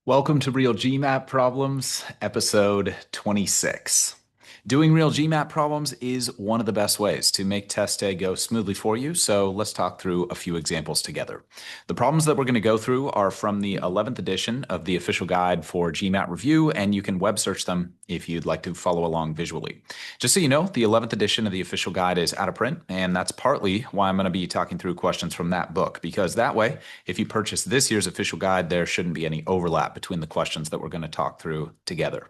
Welcome to Real GMAT Problems, episode 26. Doing real GMAT problems is one of the best ways to make test day go smoothly for you, so let's talk through a few examples together. The problems that we're going to go through are from the 11th edition of the official guide for GMAT review, and you can web search them if you'd like to follow along visually. Just so you know, the 11th edition of the official guide is out of print, and that's partly why I'm going to be talking through questions from that book, because that way, if you purchase this year's official guide, there shouldn't be any overlap between the questions that we're going to talk through together.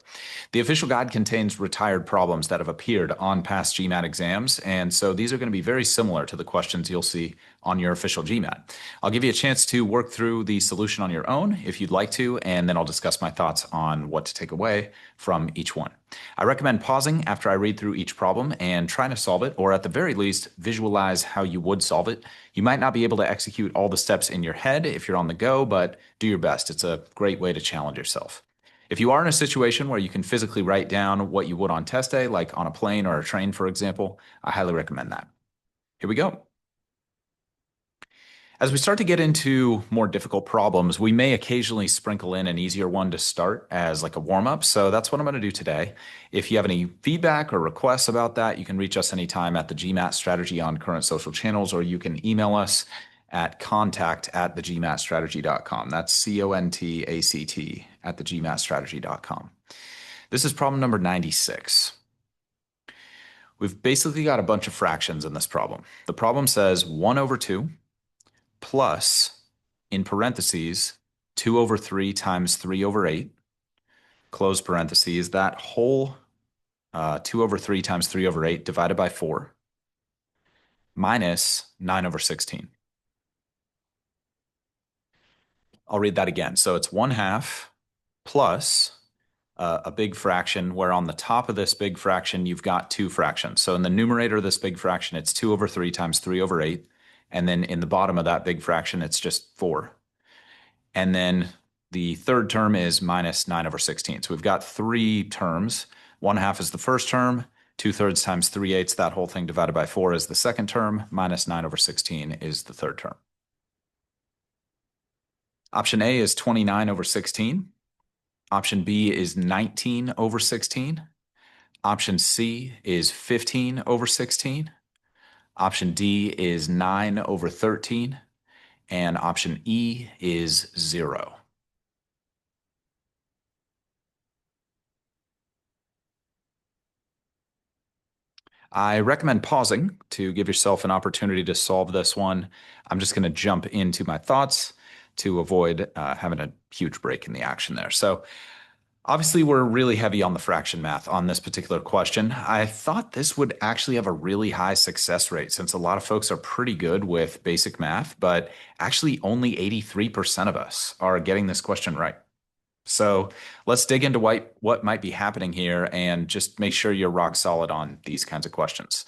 The official guide contains retired problems that have appeared on past GMAT exams, and so these are going to be very similar to the questions you'll see on your official GMAT. I'll give you a chance to work through the solution on your own if you'd like to, and then I'll discuss my thoughts on what to take away from each one. I recommend pausing after I read through each problem and trying to solve it, or at the very least, visualize how you would solve it. You might not be able to execute all the steps in your head if you're on the go, but do your best. It's a great way to challenge yourself. If you are in a situation where you can physically write down what you would on test day, like on a plane or a train, for example, I highly recommend that. Here we go. As we start to get into more difficult problems, we may occasionally sprinkle in an easier one to start as like a warm-up. So that's what I'm going to do today. If you have any feedback or requests about that, you can reach us anytime at the GMAT strategy on current social channels, or you can email us at contact@thegmatstrategy.com. That's CONTACT at thegmatstrategy.com. This is problem number 96. We've basically got a bunch of fractions in this problem. The problem says 1 over 2 plus, in parentheses, 2 over 3 times 3 over 8, close parentheses, that whole 2 over 3 times 3 over 8 divided by 4, minus 9 over 16. I'll read that again. So it's 1/2 plus a big fraction, where on the top of this big fraction, you've got two fractions. So in the numerator of this big fraction, it's 2 over 3 times 3 over 8. And then in the bottom of that big fraction, it's just 4. And then the third term is minus 9 over 16. So we've got three terms. 1/2 is the first term. 2/3 times 3/8, that whole thing divided by 4 is the second term. Minus 9 over 16 is the third term. Option A is 29 over 16. Option B is 19 over 16. Option C is 15 over 16. Option D is 9 over 13. And option E is 0. I recommend pausing to give yourself an opportunity to solve this one. I'm just going to jump into my thoughts to avoid having a huge break in the action there. So obviously, we're really heavy on the fraction math on this particular question. I thought this would actually have a really high success rate, since a lot of folks are pretty good with basic math, but actually only 83% of us are getting this question right. So let's dig into what might be happening here and just make sure you're rock solid on these kinds of questions.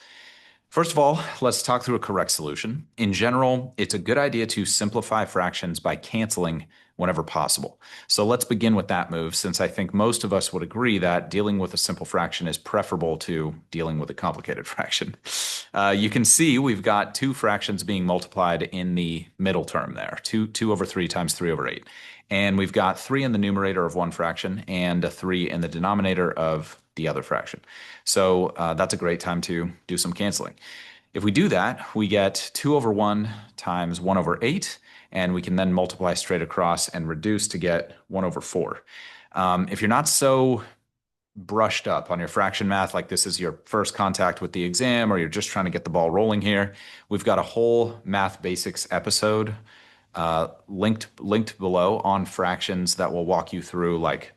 First of all, let's talk through a correct solution. In general, it's a good idea to simplify fractions by canceling whenever possible. So let's begin with that move, since I think most of us would agree that dealing with a simple fraction is preferable to dealing with a complicated fraction. You can see we've got two fractions being multiplied in the middle term there, 2 over 3 times 3 over 8. And we've got 3 in the numerator of one fraction and a 3 in the denominator of the other fraction. So that's a great time to do some canceling. If we do that, we get 2 over 1 times 1 over 8, and we can then multiply straight across and reduce to get 1 over 4. If you're not so brushed up on your fraction math, like this is your first contact with the exam, or you're just trying to get the ball rolling here, we've got a whole math basics episode linked below on fractions that will walk you through like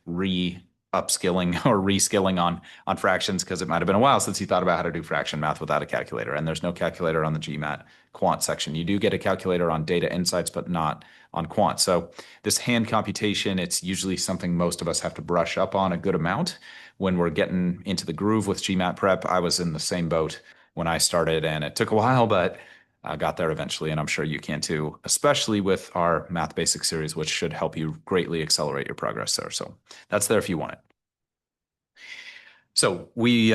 upskilling or reskilling on fractions, because it might have been a while since you thought about how to do fraction math without a calculator. And there's no calculator on the GMAT quant section. You do get a calculator on data insights, but not on quant. So this hand computation, it's usually something most of us have to brush up on a good amount when we're getting into the groove with GMAT prep. I was in the same boat when I started, and it took a while, but I got there eventually, and I'm sure you can too, especially with our Math Basics series, which should help you greatly accelerate your progress there. So that's there if you want it. So we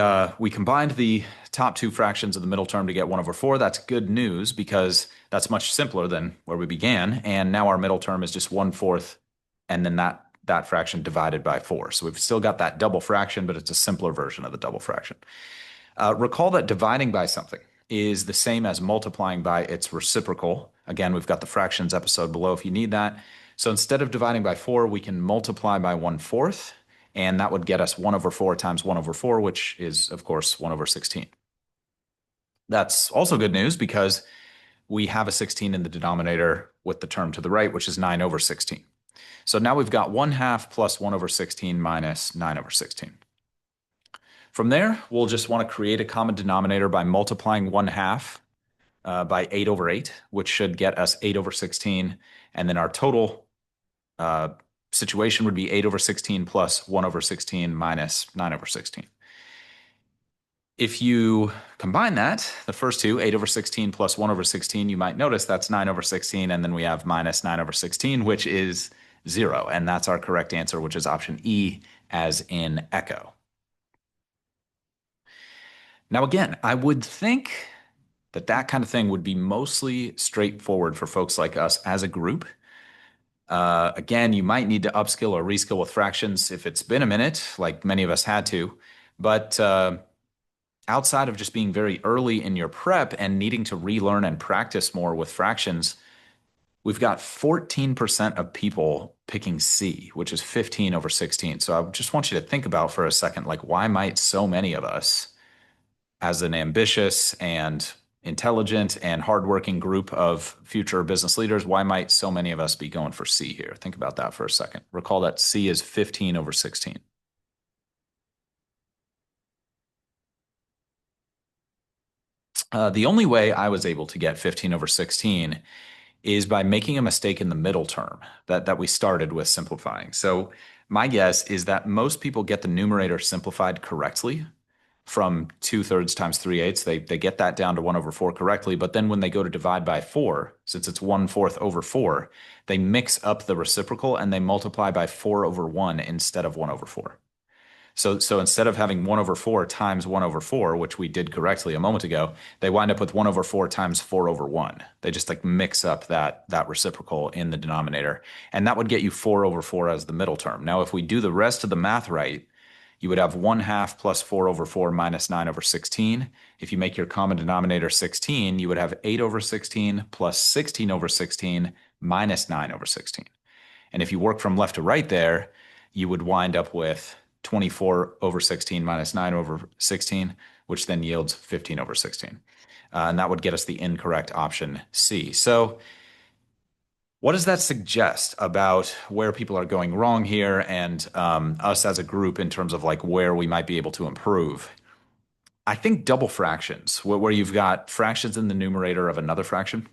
combined the top two fractions of the middle term to get 1 over 4. That's good news, because that's much simpler than where we began. And now our middle term is just 1/4, and then that that fraction divided by 4. So we've still got that double fraction, but it's a simpler version of the double fraction. Recall that dividing by something is the same as multiplying by its reciprocal. Again, we've got the fractions episode below if you need that. So instead of dividing by 4, we can multiply by 1/4, and that would get us 1 over 4 times 1 over 4, which is, of course, 1 over 16. That's also good news because we have a 16 in the denominator with the term to the right, which is 9 over 16. So now we've got 1/2 plus 1 over 16 minus 9 over 16. From there, we'll just want to create a common denominator by multiplying 1/2 by 8 over 8, which should get us 8 over 16. And then our total situation would be 8 over 16 plus 1 over 16 minus 9 over 16. If you combine that, the first two, 8 over 16 plus 1 over 16, you might notice that's 9 over 16, and then we have minus 9 over 16, which is 0. And that's our correct answer, which is option E, as in echo. Now, again, I would think that that kind of thing would be mostly straightforward for folks like us as a group. Again, you might need to upskill or reskill with fractions if it's been a minute, like many of us had to. But outside of just being very early in your prep and needing to relearn and practice more with fractions, we've got 14% of people picking C, which is 15 over 16. So I just want you to think about for a second, like, why might so many of us, as an ambitious and intelligent and hardworking group of future business leaders, why might so many of us be going for C here? Think about that for a second. Recall that C is 15 over 16. The only way I was able to get 15 over 16 is by making a mistake in the middle term that we started with simplifying. So my guess is that most people get the numerator simplified correctly from 2/3 times 3/8. They get that down to 1 over 4 correctly. But then when they go to divide by 4, since it's 1/4 over 4, they mix up the reciprocal and they multiply by 4 over 1 instead of 1 over 4. So instead of having 1 over 4 times 1 over 4, which we did correctly a moment ago, they wind up with 1 over 4 times 4 over 1. They just like mix up that reciprocal in the denominator. And that would get you 4 over 4 as the middle term. Now, if we do the rest of the math right, you would have 1/2 plus 4 over 4 minus 9 over 16. If you make your common denominator 16, you would have 8 over 16 plus 16 over 16 minus 9 over 16. And if you work from left to right there, you would wind up with 24 over 16 minus 9 over 16, which then yields 15 over 16. And that would get us the incorrect option C. So what does that suggest about where people are going wrong here and us as a group in terms of like where we might be able to improve? I think double fractions, where you've got fractions in the numerator of another fraction,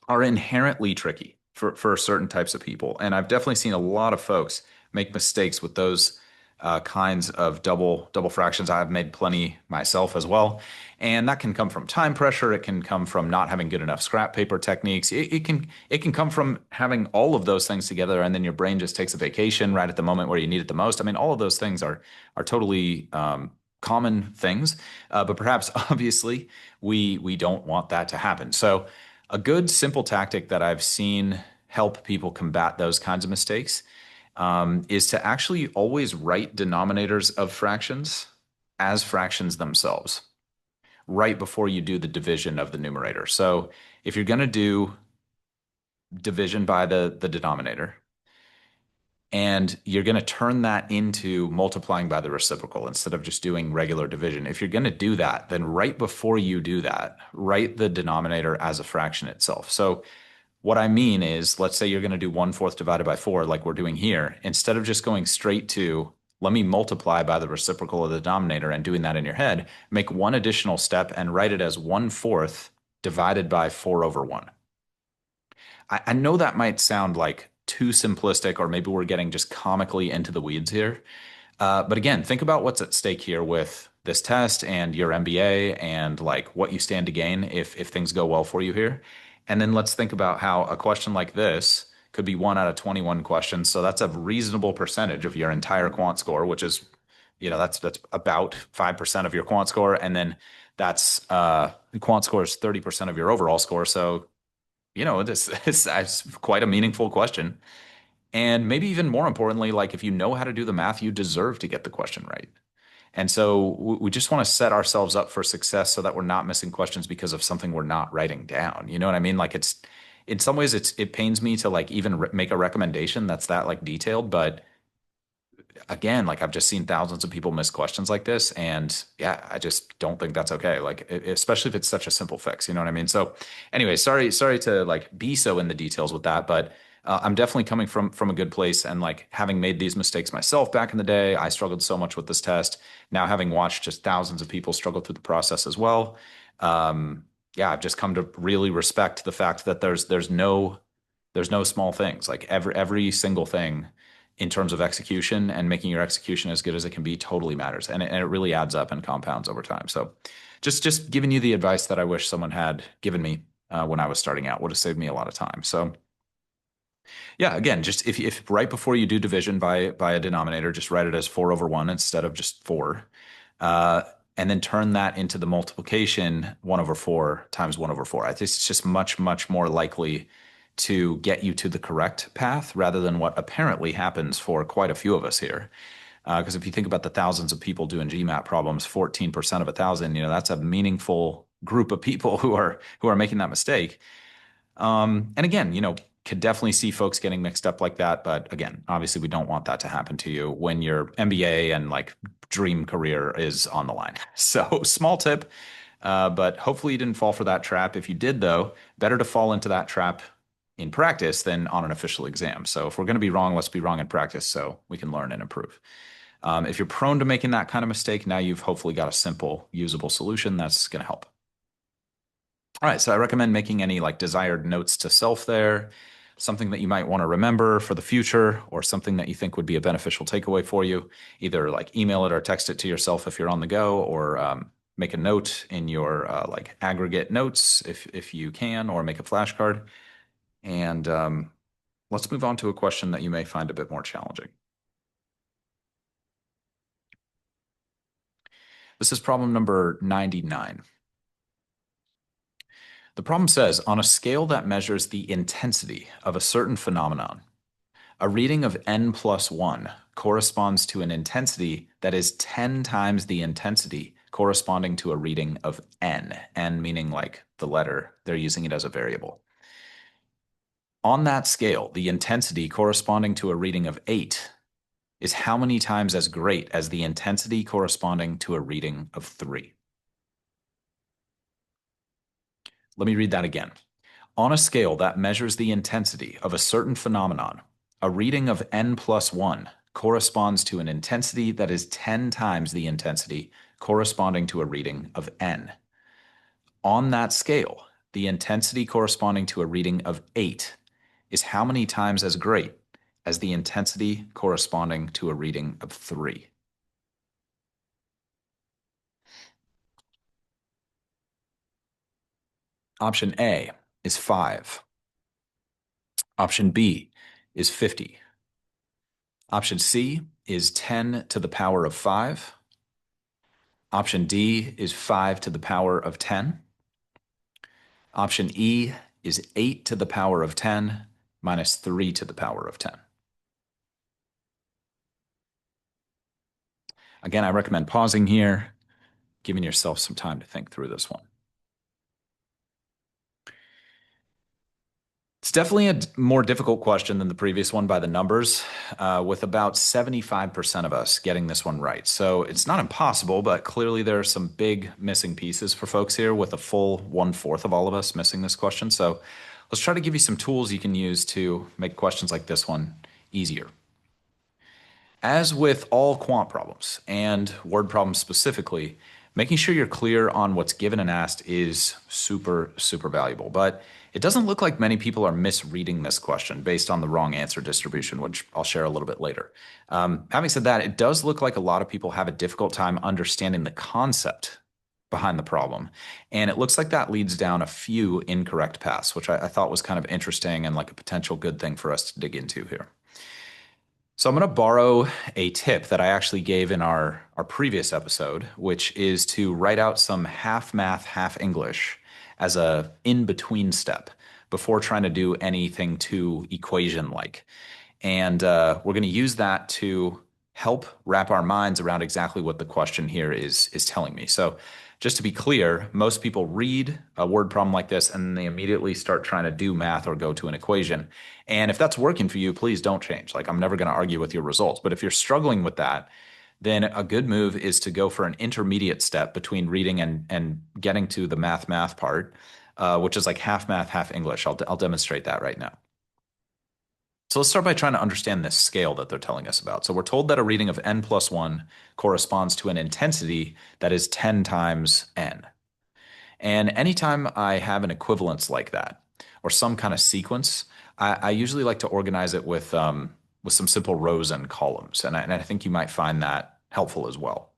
are inherently tricky for certain types of people. And I've definitely seen a lot of folks make mistakes with those kinds of double fractions. I've made plenty myself as well. And that can come from time pressure. It can come from not having good enough scrap paper techniques. It can come from having all of those things together, and then your brain just takes a vacation right at the moment where you need it the most. I mean, all of those things are totally common things, but perhaps obviously we don't want that to happen. So a good simple tactic that I've seen help people combat those kinds of mistakes is to actually always write denominators of fractions as fractions themselves right before you do the division of the numerator. So if you're going to do division by the denominator, and you're going to turn that into multiplying by the reciprocal instead of just doing regular division. If you're going to do that, then right before you do that, write the denominator as a fraction itself. So what I mean is, let's say you're going to do 1/4 divided by 4 like we're doing here. Instead of just going straight to, let me multiply by the reciprocal of the denominator and doing that in your head, make one additional step and write it as 1/4 divided by 4 over 1. I know that might sound like too simplistic, or maybe we're getting just comically into the weeds here. But again, think about what's at stake here with this test and your MBA and like what you stand to gain if things go well for you here. And then let's think about how a question like this could be 1 out of 21 questions. So that's a reasonable percentage of your entire quant score, which is, that's about 5% of your quant score. And then that's quant score is 30% of your overall score. So, it's quite a meaningful question. And maybe even more importantly, like if you know how to do the math, you deserve to get the question right. And so we just want to set ourselves up for success so that we're not missing questions because of something we're not writing down. You know what I mean? Like it's in some ways it pains me to like even make a recommendation that's that like detailed, but again, like I've just seen thousands of people miss questions like this, and yeah, I just don't think that's okay. Like, especially if it's such a simple fix, you know what I mean? So, anyway, sorry to like be so in the details with that, but I'm definitely coming from a good place, and like having made these mistakes myself back in the day, I struggled so much with this test. Now, having watched just thousands of people struggle through the process as well, yeah, I've just come to really respect the fact that there's no small things. Like every single thing in terms of execution and making your execution as good as it can be totally matters. And it really adds up and compounds over time. So just giving you the advice that I wish someone had given me when I was starting out would have saved me a lot of time. So yeah, again, just if right before you do division by a denominator, just write it as 4/1 instead of just 4. Uh, and then turn that into the multiplication 1/4 times 1/4. I think it's just much more likely to get you to the correct path rather than what apparently happens for quite a few of us here. Because if you think about the thousands of people doing GMAT problems, 14% of 1,000, that's a meaningful group of people who are making that mistake. And again, could definitely see folks getting mixed up like that. But again, obviously, we don't want that to happen to you when your MBA and like dream career is on the line. So, small tip, but hopefully you didn't fall for that trap. If you did, though, better to fall into that trap in practice than on an official exam. So, if we're going to be wrong, let's be wrong in practice so we can learn and improve. If you're prone to making that kind of mistake, now you've hopefully got a simple, usable solution that's going to help. All right, so I recommend making any like desired notes to self there, something that you might want to remember for the future, or something that you think would be a beneficial takeaway for you. Either like email it or text it to yourself if you're on the go, or make a note in your like aggregate notes if you can, or make a flashcard. And let's move on to a question that you may find a bit more challenging. This is problem number 99. The problem says, on a scale that measures the intensity of a certain phenomenon, a reading of n plus 1 corresponds to an intensity that is 10 times the intensity corresponding to a reading of n meaning like the letter, they're using it as a variable. On that scale, the intensity corresponding to a reading of 8 is how many times as great as the intensity corresponding to a reading of 3? Let me read that again. On a scale that measures the intensity of a certain phenomenon, a reading of n plus 1 corresponds to an intensity that is 10 times the intensity corresponding to a reading of n. On that scale, the intensity corresponding to a reading of 8 is how many times as great as the intensity corresponding to a reading of 3? Option A is 5. Option B is 50. Option C is 10 to the power of 5. Option D is 5 to the power of 10. Option E is 8 to the power of 10 minus 3 to the power of 10. Again, I recommend pausing here, giving yourself some time to think through this one. It's definitely a more difficult question than the previous one by the numbers, with about 75% of us getting this one right. So it's not impossible, but clearly there are some big missing pieces for folks here, with a full 1/4 of all of us missing this question. So let's try to give you some tools you can use to make questions like this one easier. As with all quant problems and word problems specifically, making sure you're clear on what's given and asked is super valuable. But it doesn't look like many people are misreading this question based on the wrong answer distribution, which I'll share a little bit later. Having said that, it does look like a lot of people have a difficult time understanding the concept behind the problem. And it looks like that leads down a few incorrect paths, which I thought was kind of interesting and like a potential good thing for us to dig into here. So I'm going to borrow a tip that I actually gave in our previous episode, which is to write out some half math, half English as a in-between step before trying to do anything too equation-like. And we're going to use that to help wrap our minds around exactly what the question here is telling me. So just to be clear, most people read a word problem like this and they immediately start trying to do math or go to an equation. And if that's working for you, please don't change. Like I'm never going to argue with your results. But if you're struggling with that, then a good move is to go for an intermediate step between reading and getting to the math part, which is like half math, half English. I'll demonstrate that right now. So let's start by trying to understand this scale that they're telling us about. So we're told that a reading of n plus 1 corresponds to an intensity that is 10 times n. And anytime I have an equivalence like that, or some kind of sequence, I usually like to organize it with some simple rows and columns. And I think you might find that helpful as well.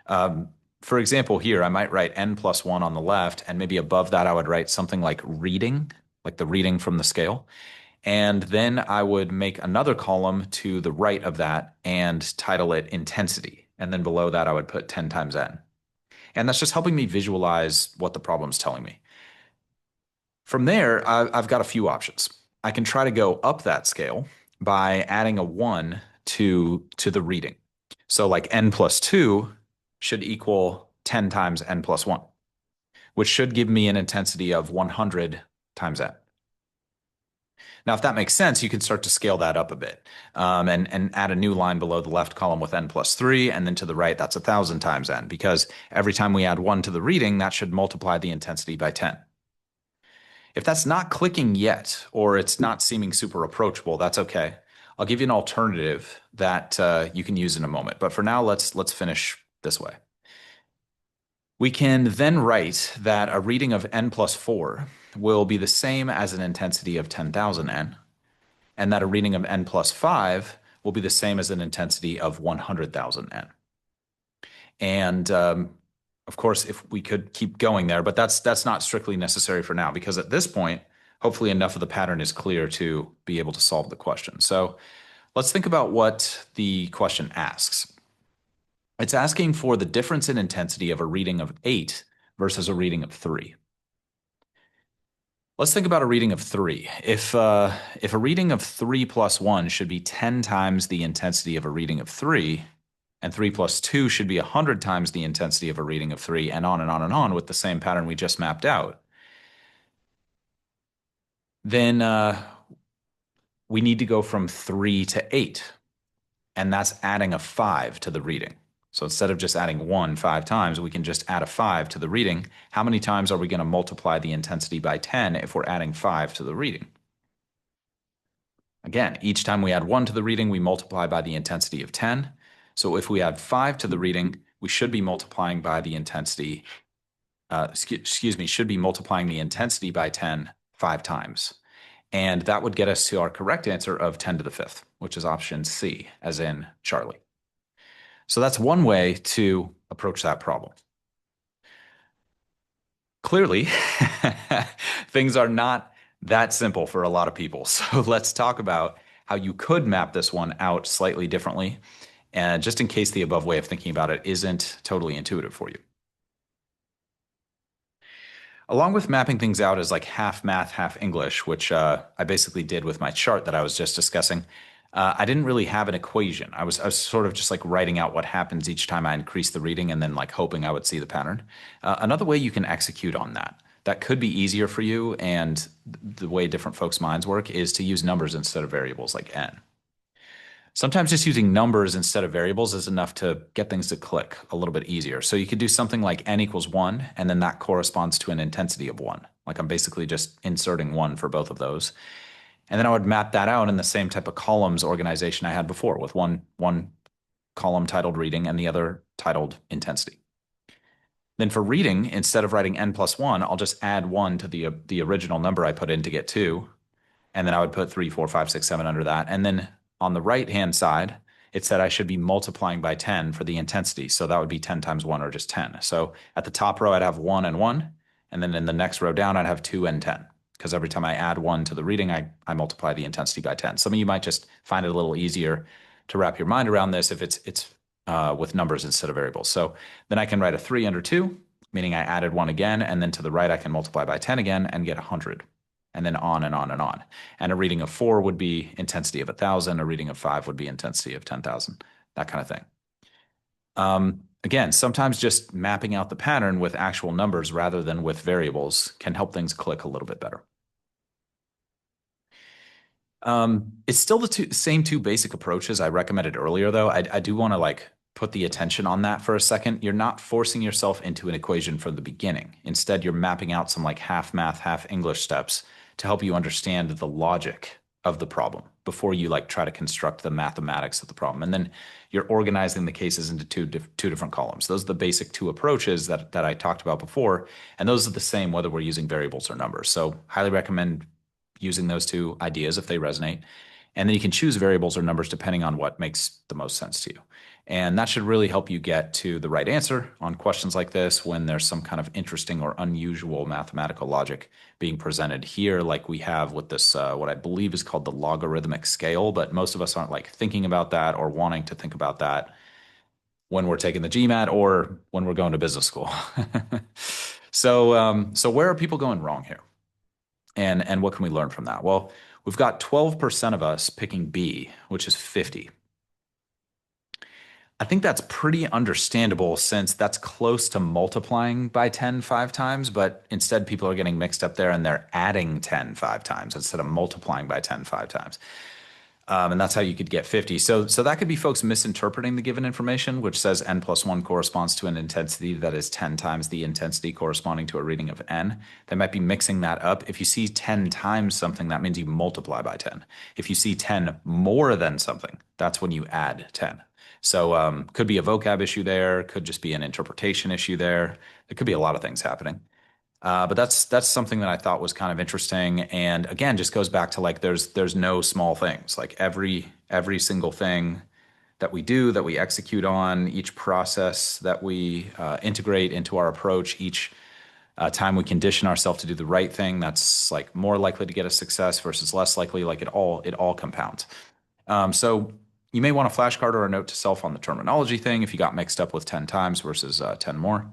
Um, for example, here, I might write n plus 1 on the left, and maybe above that, I would write something like reading, like the reading from the scale. And then I would make another column to the right of that and title it intensity. And then below that, I would put 10 times n. And that's just helping me visualize what the problem's telling me. From there, I've got a few options. I can try to go up that scale by adding a 1 to the reading. So like n plus 2 should equal 10 times n plus 1, which should give me an intensity of 100 times n. Now, if that makes sense, you can start to scale that up a bit and add a new line below the left column with n plus 3, and then to the right, that's 1,000 times n, because every time we add 1 to the reading, that should multiply the intensity by 10. If that's not clicking yet, or it's not seeming super approachable, that's okay. I'll give you an alternative that you can use in a moment. But for now, let's finish this way. We can then write that a reading of n plus 4 will be the same as an intensity of 10,000 n, and that a reading of n plus 5 will be the same as an intensity of 100,000 n. And of course, if we could keep going there, but that's not strictly necessary for now, because at this point, hopefully enough of the pattern is clear to be able to solve the question. So let's think about what the question asks. It's asking for the difference in intensity of a reading of 8 versus a reading of 3. Let's think about a reading of 3. If a reading of 3 plus 1 should be 10 times the intensity of a reading of 3, and 3 plus 2 should be 100 times the intensity of a reading of 3, and on and on and on with the same pattern we just mapped out, then we need to go from 3 to 8, and that's adding a 5 to the reading. So instead of just adding 1 5 times, we can just add a 5 to the reading. How many times are we going to multiply the intensity by 10 if we're adding 5 to the reading? Again, each time we add 1 to the reading, we multiply by the intensity of 10. So if we add 5 to the reading, we should be multiplying by the intensity, should be multiplying the intensity by 10 5 times. And that would get us to our correct answer of 10 to the 5th, which is option C, as in Charlie. So that's one way to approach that problem. Clearly, things are not that simple for a lot of people. So let's talk about how you could map this one out slightly differently, and just in case the above way of thinking about it isn't totally intuitive for you. Along with mapping things out as like half math, half English, which I basically did with my chart that I was just discussing, I didn't really have an equation. I was sort of just like writing out what happens each time I increase the reading and then like hoping I would see the pattern. Another way you can execute on that could be easier for you, and the way different folks' minds work is to use numbers instead of variables like n. Sometimes just using numbers instead of variables is enough to get things to click a little bit easier. So you could do something like n equals 1, and then that corresponds to an intensity of 1. Like I'm basically just inserting 1 for both of those. And then I would map that out in the same type of columns organization I had before, with one column titled reading and the other titled intensity. Then for reading, instead of writing n plus 1, I'll just add 1 to the original number I put in to get 2. And then I would put 3, 4, 5, 6, 7 under that. And then on the right-hand side, it said I should be multiplying by 10 for the intensity. So that would be 10 times 1, or just 10. So at the top row, I'd have 1 and 1. And then in the next row down, I'd have 2 and 10. Because every time I add 1 to the reading, I multiply the intensity by 10. Some of you might just find it a little easier to wrap your mind around this if it's with numbers instead of variables. So then I can write a 3 under 2, meaning I added 1 again. And then to the right, I can multiply by 10 again and get 100. and then on and on and on. And a reading of 4 would be intensity of 1,000. A reading of 5 would be intensity of 10,000, that kind of thing. Again, sometimes just mapping out the pattern with actual numbers rather than with variables can help things click a little bit better. It's still the same two basic approaches I recommended earlier, though. I do want to like put the attention on that for a second. You're not forcing yourself into an equation from the beginning. Instead, you're mapping out some like half math, half English steps to help you understand the logic of the problem before you like try to construct the mathematics of the problem. And then you're organizing the cases into two different columns. Those are the basic two approaches that I talked about before, and those are the same whether we're using variables or numbers. So highly recommend using those two ideas if they resonate. And then you can choose variables or numbers depending on what makes the most sense to you. And that should really help you get to the right answer on questions like this when there's some kind of interesting or unusual mathematical logic being presented here, like we have with this, what I believe is called the logarithmic scale. But most of us aren't like thinking about that or wanting to think about that when we're taking the GMAT or when we're going to business school. So where are people going wrong here? And what can we learn from that? Well, we've got 12% of us picking B, which is 50. I think that's pretty understandable since that's close to multiplying by 10 5 times, but instead people are getting mixed up there and they're adding 10 5 times instead of multiplying by 10 5 times. And that's how you could get 50. So that could be folks misinterpreting the given information, which says n plus 1 corresponds to an intensity that is 10 times the intensity corresponding to a reading of n. They might be mixing that up. If you see 10 times something, that means you multiply by 10. If you see 10 more than something, that's when you add 10. So could be a vocab issue there, could just be an interpretation issue there. There could be a lot of things happening. But that's something that I thought was kind of interesting, and again, just goes back to like there's no small things. Like every single thing that we do, that we execute on, each process that we integrate into our approach, each time we condition ourselves to do the right thing, that's like more likely to get a success versus less likely. Like it all compounds. So you may want a flashcard or a note to self on the terminology thing if you got mixed up with 10 times versus 10 more.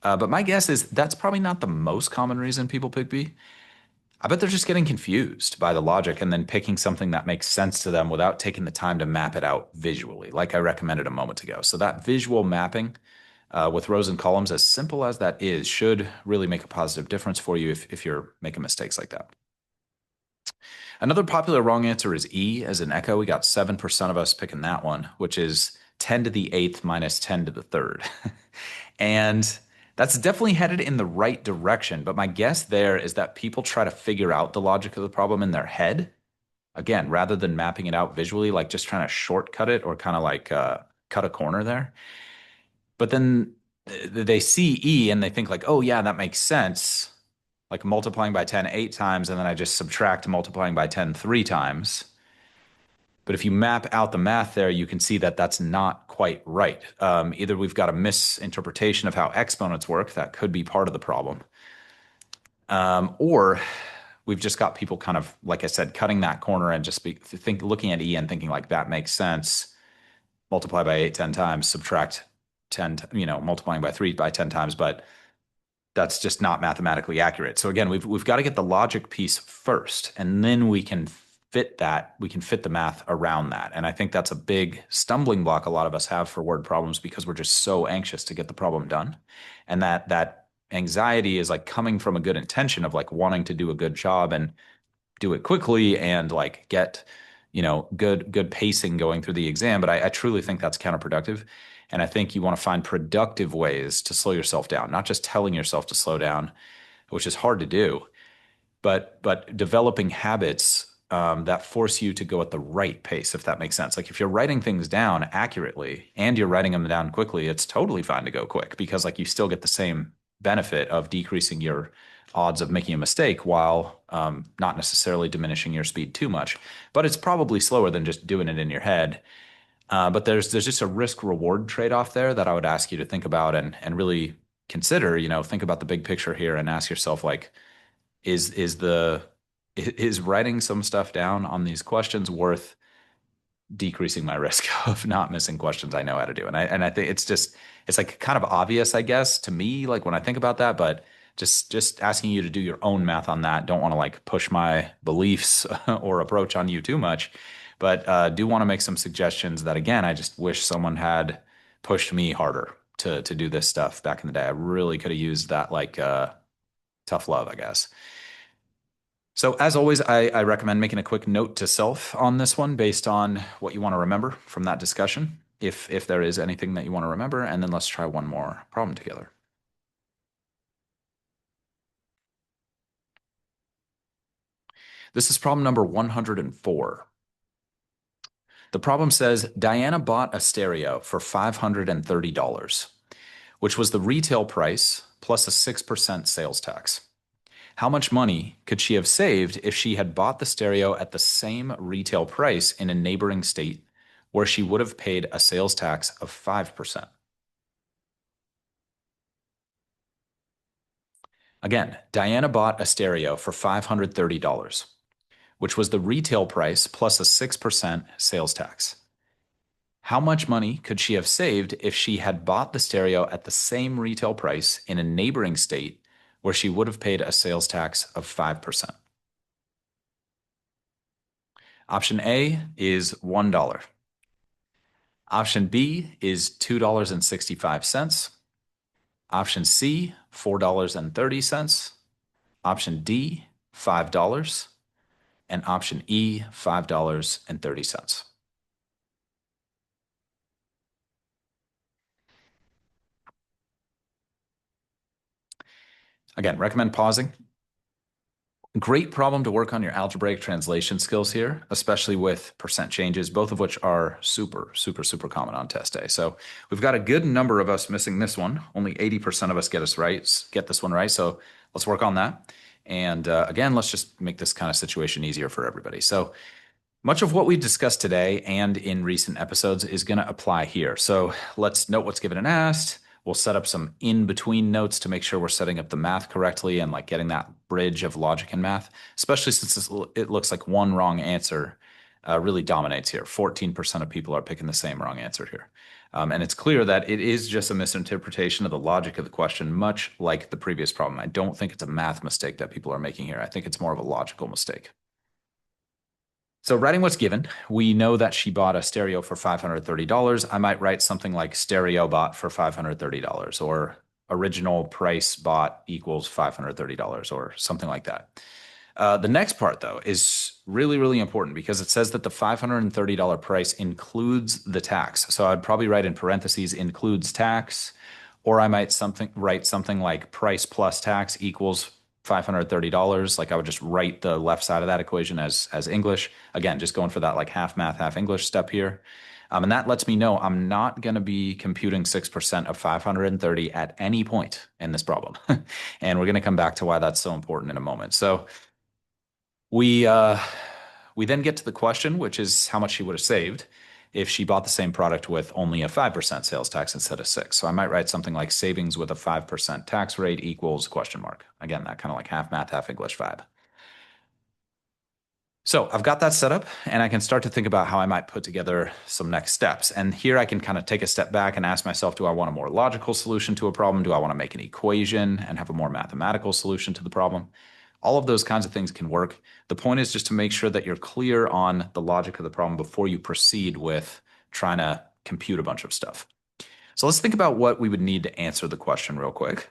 But my guess is that's probably not the most common reason people pick B. I bet they're just getting confused by the logic and then picking something that makes sense to them without taking the time to map it out visually, like I recommended a moment ago. So that visual mapping with rows and columns, as simple as that is, should really make a positive difference for you if you're making mistakes like that. Another popular wrong answer is E as in echo. We got 7% of us picking that one, which is 10 to the 8th minus 10 to the 3rd. And that's definitely headed in the right direction. But my guess there is that people try to figure out the logic of the problem in their head. Again, rather than mapping it out visually, like just trying to shortcut it or kind of like cut a corner there. But then they see E and they think like, oh yeah, that makes sense. Like multiplying by 10 8 times, and then I just subtract multiplying by 10 3 times. But if you map out the math there, you can see that that's not quite right. Either we've got a misinterpretation of how exponents work, that could be part of the problem, or we've just got people kind of, like I said, cutting that corner and just looking at E and thinking like that makes sense. Multiply by 8 10 times, subtract 10, multiplying by 3 by 10 times, but that's just not mathematically accurate. So again, we've got to get the logic piece first, and then we can fit the math around that. And I think that's a big stumbling block a lot of us have for word problems because we're just so anxious to get the problem done. And that anxiety is like coming from a good intention of like wanting to do a good job and do it quickly and like get, good pacing going through the exam. But I truly think that's counterproductive. And I think you want to find productive ways to slow yourself down, not just telling yourself to slow down, which is hard to do, but developing habits that force you to go at the right pace, if that makes sense. Like if you're writing things down accurately and you're writing them down quickly, it's totally fine to go quick because like you still get the same benefit of decreasing your odds of making a mistake while not necessarily diminishing your speed too much. But it's probably slower than just doing it in your head. But there's just a risk reward trade-off there that I would ask you to think about and really consider, think about the big picture here and ask yourself like, is writing some stuff down on these questions worth decreasing my risk of not missing questions I know how to do? And I think it's like kind of obvious, I guess, to me, like when I think about that, but Just asking you to do your own math on that. Don't want to like push my beliefs or approach on you too much, but do want to make some suggestions that again, I just wish someone had pushed me harder to do this stuff back in the day. I really could have used that like tough love, I guess. So as always, I recommend making a quick note to self on this one based on what you want to remember from that discussion, if there is anything that you want to remember, and then let's try one more problem together. This is problem number 104. The problem says Diana bought a stereo for $530, which was the retail price plus a 6% sales tax. How much money could she have saved if she had bought the stereo at the same retail price in a neighboring state where she would have paid a sales tax of 5%? Again, Diana bought a stereo for $530, which was the retail price plus a 6% sales tax. How much money could she have saved if she had bought the stereo at the same retail price in a neighboring state where she would have paid a sales tax of 5%? Option A is $1. Option B is $2.65. Option C, $4.30. Option D, $5. And option E, $5.30. Again, recommend pausing. Great problem to work on your algebraic translation skills here, especially with percent changes, both of which are super, super, super common on test day. So we've got a good number of us missing this one. Only 80% of us get this one right. So let's work on that. And again, let's just make this kind of situation easier for everybody. So much of what we've discussed today and in recent episodes is going to apply here. So let's note what's given and asked. We'll set up some in-between notes to make sure we're setting up the math correctly and like getting that bridge of logic and math, especially since it looks like one wrong answer really dominates here. 14% of people are picking the same wrong answer here. And it's clear that it is just a misinterpretation of the logic of the question, much like the previous problem. I don't think it's a math mistake that people are making here. I think it's more of a logical mistake. So writing what's given, we know that she bought a stereo for $530. I might write something like stereo bought for $530 or original price bought equals $530 or something like that. The next part, though, is really, really important because it says that the $530 price includes the tax. So I'd probably write in parentheses includes tax, or I might write something like price plus tax equals $530. Like I would just write the left side of that equation as English. Again, just going for that like half math, half English step here. And that lets me know I'm not going to be computing 6% of 530 at any point in this problem. And we're going to come back to why that's so important in a moment. So we then get to the question, which is how much she would have saved if she bought the same product with only a 5% sales tax instead of 6. So I might write something like savings with a 5% tax rate equals question mark. Again, that kind of like half math, half English vibe. So I've got that set up and I can start to think about how I might put together some next steps. And here I can kind of take a step back and ask myself, do I want a more logical solution to a problem? Do I want to make an equation and have a more mathematical solution to the problem? All of those kinds of things can work. The point is just to make sure that you're clear on the logic of the problem before you proceed with trying to compute a bunch of stuff. So let's think about what we would need to answer the question real quick.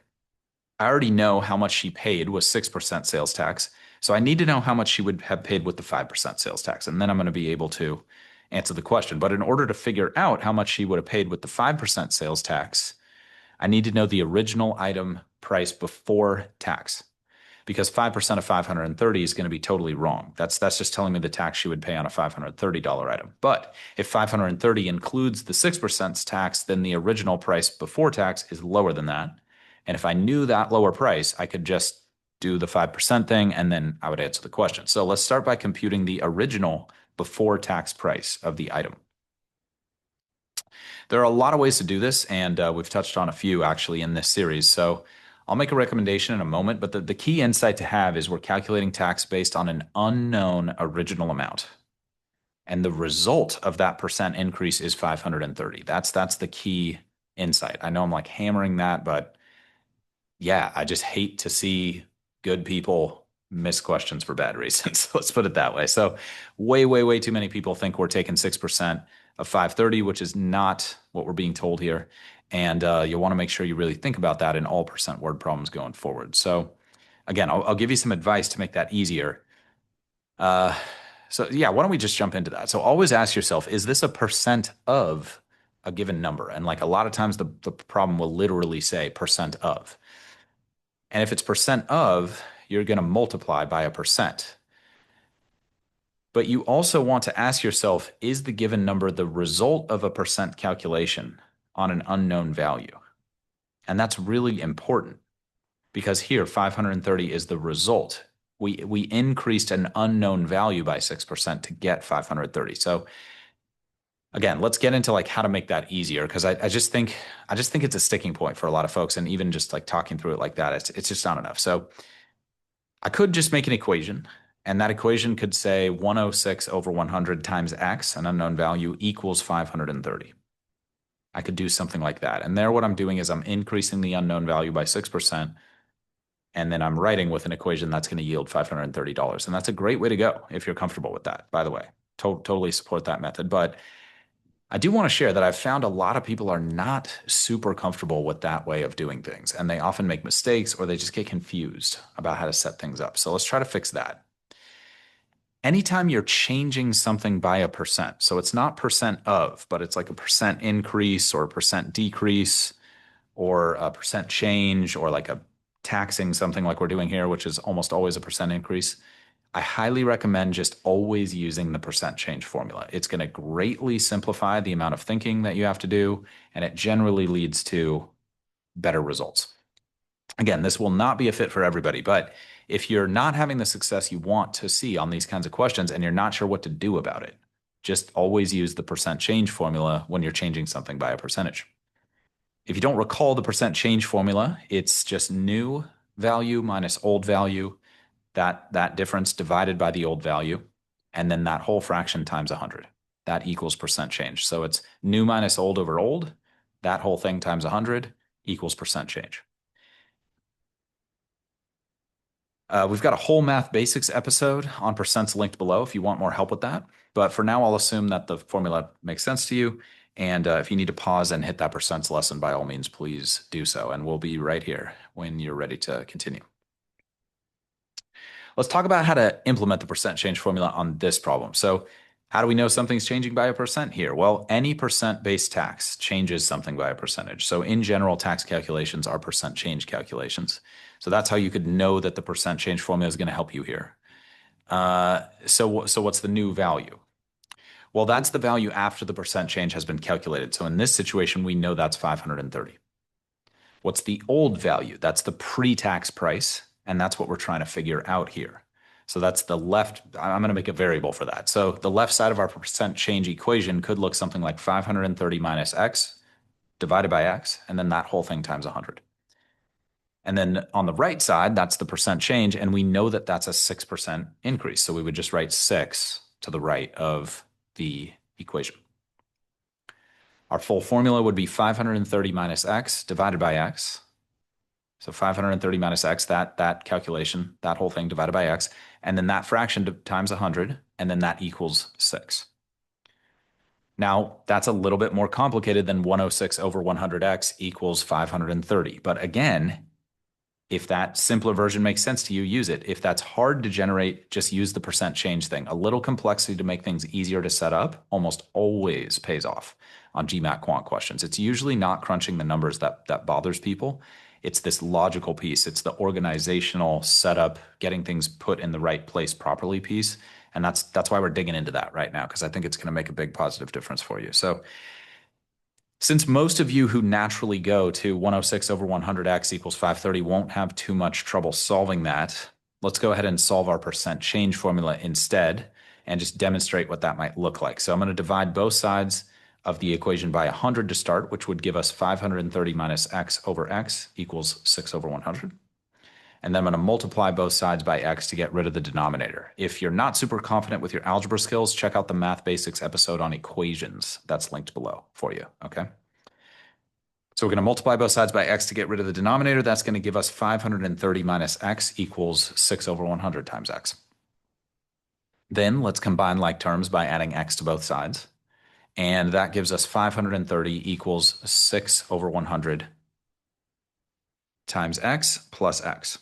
I already know how much she paid was 6% sales tax. So I need to know how much she would have paid with the 5% sales tax. And then I'm going to be able to answer the question. But in order to figure out how much she would have paid with the 5% sales tax, I need to know the original item price before tax. Because 5% of 530 is going to be totally wrong. That's just telling me the tax she would pay on a $530 item. But if 530 includes the 6% tax, then the original price before tax is lower than that. And if I knew that lower price, I could just do the 5% thing and then I would answer the question. So let's start by computing the original before tax price of the item. There are a lot of ways to do this, and we've touched on a few actually in this series. So I'll make a recommendation in a moment, but the key insight to have is we're calculating tax based on an unknown original amount. And the result of that percent increase is 530. That's the key insight. I know I'm like hammering that, but yeah, I just hate to see good people miss questions for bad reasons. Let's put it that way. So, way, way, way too many people think we're taking 6% of 530, which is not what we're being told here. And you'll want to make sure you really think about that in all percent word problems going forward. So, again, I'll give you some advice to make that easier. Uh, so, yeah, why don't we just jump into that? So, always ask yourself, is this a percent of a given number? And like a lot of times, the problem will literally say percent of. And if it's percent of, you're going to multiply by a percent. But you also want to ask yourself, is the given number the result of a percent calculation on an unknown value? And that's really important because here 530 is the result. We increased an unknown value by 6% to get 530. So again, let's get into like how to make that easier because I just think it's a sticking point for a lot of folks. And even just like talking through it like that, it's just not enough. So I could just make an equation, and that equation could say 106 over 100 times x, an unknown value, equals 530. I could do something like that. And there, what I'm doing is I'm increasing the unknown value by 6%, and then I'm writing with an equation that's going to yield $530. And that's a great way to go if you're comfortable with that, by the way. Totally support that method. But I do want to share that I've found a lot of people are not super comfortable with that way of doing things, and they often make mistakes or they just get confused about how to set things up. So let's try to fix that. Anytime you're changing something by a percent, so it's not percent of, but it's like a percent increase or a percent decrease or a percent change or like a taxing something like we're doing here, which is almost always a percent increase. I highly recommend just always using the percent change formula. It's going to greatly simplify the amount of thinking that you have to do, and it generally leads to better results. Again, this will not be a fit for everybody, but if you're not having the success you want to see on these kinds of questions and you're not sure what to do about it, just always use the percent change formula when you're changing something by a percentage. If you don't recall the percent change formula, it's just new value minus old value, that difference divided by the old value, and then that whole fraction times 100. That equals percent change. So it's new minus old over old, that whole thing times 100 equals percent change. We've got a whole math basics episode on percents linked below if you want more help with that. But for now, I'll assume that the formula makes sense to you. And if you need to pause and hit that percents lesson, by all means, please do so. And we'll be right here when you're ready to continue. Let's talk about how to implement the percent change formula on this problem. So how do we know something's changing by a percent here? Well, any percent-based tax changes something by a percentage. So in general, tax calculations are percent change calculations. So that's how you could know that the percent change formula is going to help you here. So what's the new value? Well, that's the value after the percent change has been calculated. So in this situation, we know that's 530. What's the old value? That's the pre-tax price, and that's what we're trying to figure out here. So that's the left, I'm going to make a variable for that. So the left side of our percent change equation could look something like 530 minus x divided by x, and then that whole thing times 100. And then on the right side, that's the percent change, and we know that that's a 6% increase. So we would just write 6 to the right of the equation. Our full formula would be 530 minus x divided by x. So 530 minus x, that calculation, that whole thing divided by x, and then that fraction times 100, and then that equals 6. Now, that's a little bit more complicated than 106 over 100x equals 530. But again, if that simpler version makes sense to you, use it. If that's hard to generate, just use the percent change thing. A little complexity to make things easier to set up almost always pays off on GMAT quant questions. It's usually not crunching the numbers that bothers people. It's this logical piece. It's the organizational setup, getting things put in the right place properly piece. And that's why we're digging into that right now, because I think it's going to make a big positive difference for you. So since most of you who naturally go to 106 over 100x equals 530 won't have too much trouble solving that, let's go ahead and solve our percent change formula instead and just demonstrate what that might look like. So I'm going to divide both sides of the equation by 100 to start, which would give us 530 minus x over x equals 6 over 100. And then I'm going to multiply both sides by x to get rid of the denominator. If you're not super confident with your algebra skills, check out the Math Basics episode on equations. That's linked below for you, okay? So we're going to multiply both sides by x to get rid of the denominator. That's going to give us 530 minus x equals 6 over 100 times x. Then let's combine like terms by adding x to both sides. And that gives us 530 equals 6 over 100 times x plus x.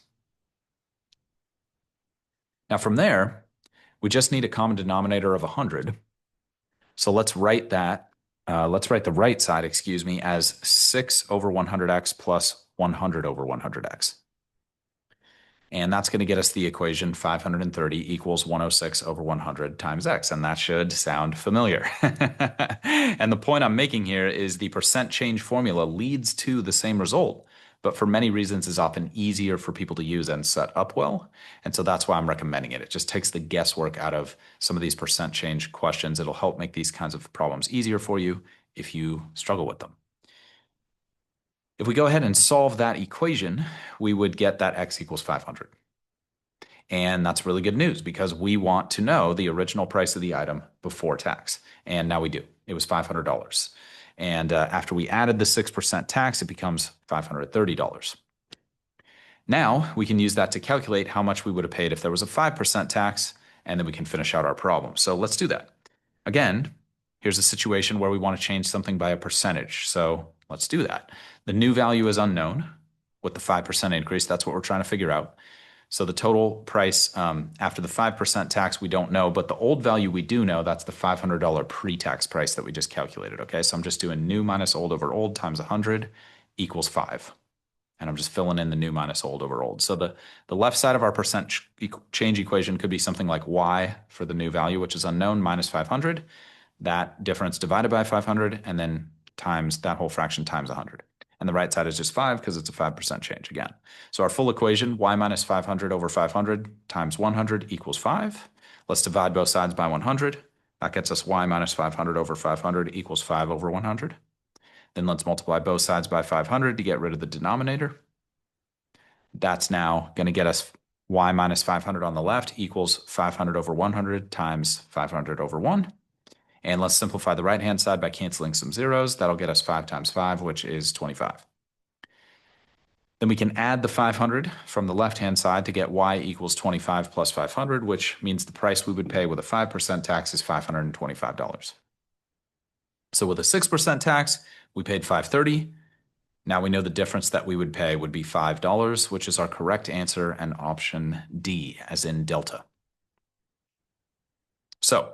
Now from there, we just need a common denominator of 100. So let's write that, let's write the right side, excuse me, as 6 over 100x plus 100 over 100x. And that's going to get us the equation 530 equals 106 over 100 times x. And that should sound familiar. And the point I'm making here is the percent change formula leads to the same result, but for many reasons is often easier for people to use and set up well. And so that's why I'm recommending it. It just takes the guesswork out of some of these percent change questions. It'll help make these kinds of problems easier for you if you struggle with them. If we go ahead and solve that equation, we would get that x equals 500. And that's really good news because we want to know the original price of the item before tax. And now we do. It was $500. And after we added the 6% tax, it becomes $530. Now we can use that to calculate how much we would have paid if there was a 5% tax, and then we can finish out our problem. So let's do that. Again, here's a situation where we want to change something by a percentage. So let's do that. The new value is unknown with the 5% increase. That's what we're trying to figure out. So the total price after the 5% tax, we don't know, but the old value we do know, that's the $500 pre-tax price that we just calculated, okay? So I'm just doing new minus old over old times 100 equals 5. And I'm just filling in the new minus old over old. So the left side of our percent change equation could be something like y for the new value, which is unknown, minus 500. That difference divided by 500, and then times that whole fraction times 100. And the right side is just 5 because it's a 5% change again. So our full equation, y minus 500 over 500 times 100 equals 5. Let's divide both sides by 100. That gets us y minus 500 over 500 equals 5 over 100. Then let's multiply both sides by 500 to get rid of the denominator. That's now going to get us y minus 500 on the left equals 500 over 100 times 500 over 1. And let's simplify the right-hand side by canceling some zeros. That'll get us 5 times 5, which is 25. Then we can add the 500 from the left-hand side to get y equals 25 plus 500, which means the price we would pay with a 5% tax is $525. So with a 6% tax, we paid $530. Now we know the difference that we would pay would be $5, which is our correct answer and option D, as in Delta. So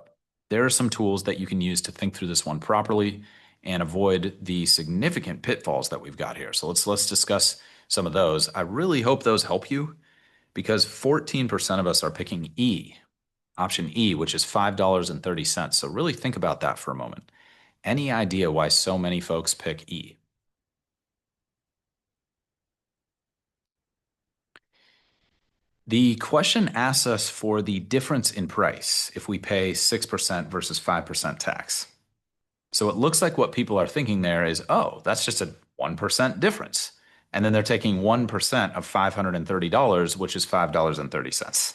there are some tools that you can use to think through this one properly and avoid the significant pitfalls that we've got here. So let's discuss some of those. I really hope those help you because 14% of us are picking E, option E, which is $5.30. So really think about that for a moment. Any idea why so many folks pick E? The question asks us for the difference in price if we pay 6% versus 5% tax. So it looks like what people are thinking there is, oh, that's just a 1% difference. And then they're taking 1% of $530, which is $5.30.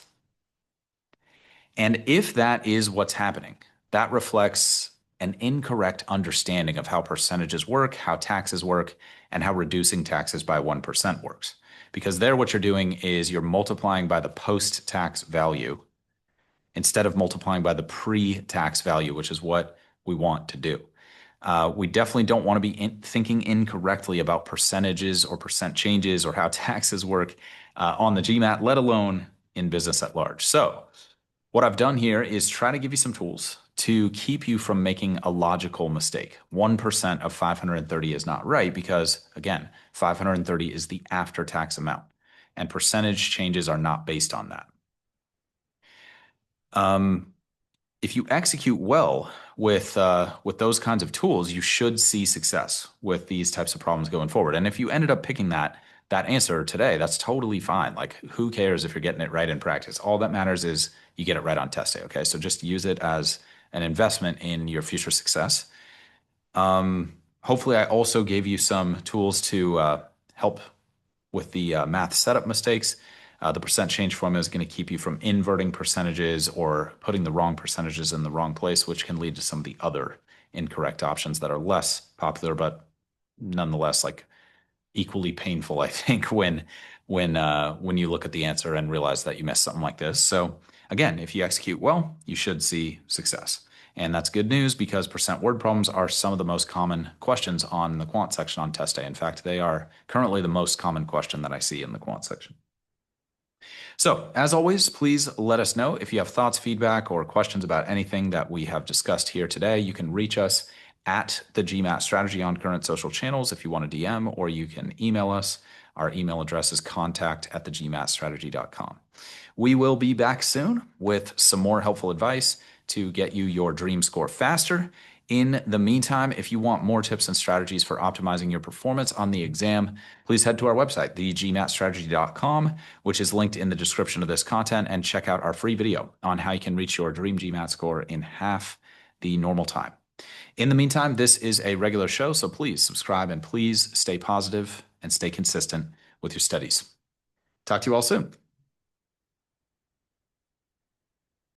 And if that is what's happening, that reflects an incorrect understanding of how percentages work, how taxes work, and how reducing taxes by 1% works. Because there what you're doing is you're multiplying by the post-tax value instead of multiplying by the pre-tax value, which is what we want to do. We definitely don't want to be thinking incorrectly about percentages or percent changes or how taxes work on the GMAT, let alone in business at large. So what I've done here is try to give you some tools to keep you from making a logical mistake. 1% of 530 is not right because, again, 530 is the after-tax amount, and percentage changes are not based on that. If you execute well with those kinds of tools, you should see success with these types of problems going forward. And if you ended up picking that answer today, that's totally fine. Like, who cares if you're getting it right in practice? All that matters is you get it right on test day, okay? So just use it as an investment in your future success. Hopefully I also gave you some tools to help with the math setup mistakes. The percent change formula is going to keep you from inverting percentages or putting the wrong percentages in the wrong place, which can lead to some of the other incorrect options that are less popular but nonetheless like equally painful, I think, when you look at the answer and realize that you missed something like this. So again, if you execute well, you should see success. And that's good news because percent word problems are some of the most common questions on the quant section on test day. In fact, they are currently the most common question that I see in the quant section. So, as always, please let us know if you have thoughts, feedback, or questions about anything that we have discussed here today. You can reach us at the GMAT Strategy on current social channels if you want to DM, or you can email us. Our email address is contact@thegmatstrategy.com. We will be back soon with some more helpful advice to get you your dream score faster. In the meantime, if you want more tips and strategies for optimizing your performance on the exam, please head to our website, thegmatstrategy.com, which is linked in the description of this content, and check out our free video on how you can reach your dream GMAT score in half the normal time. In the meantime, this is a regular show, so please subscribe and please stay positive and stay consistent with your studies. Talk to you all soon.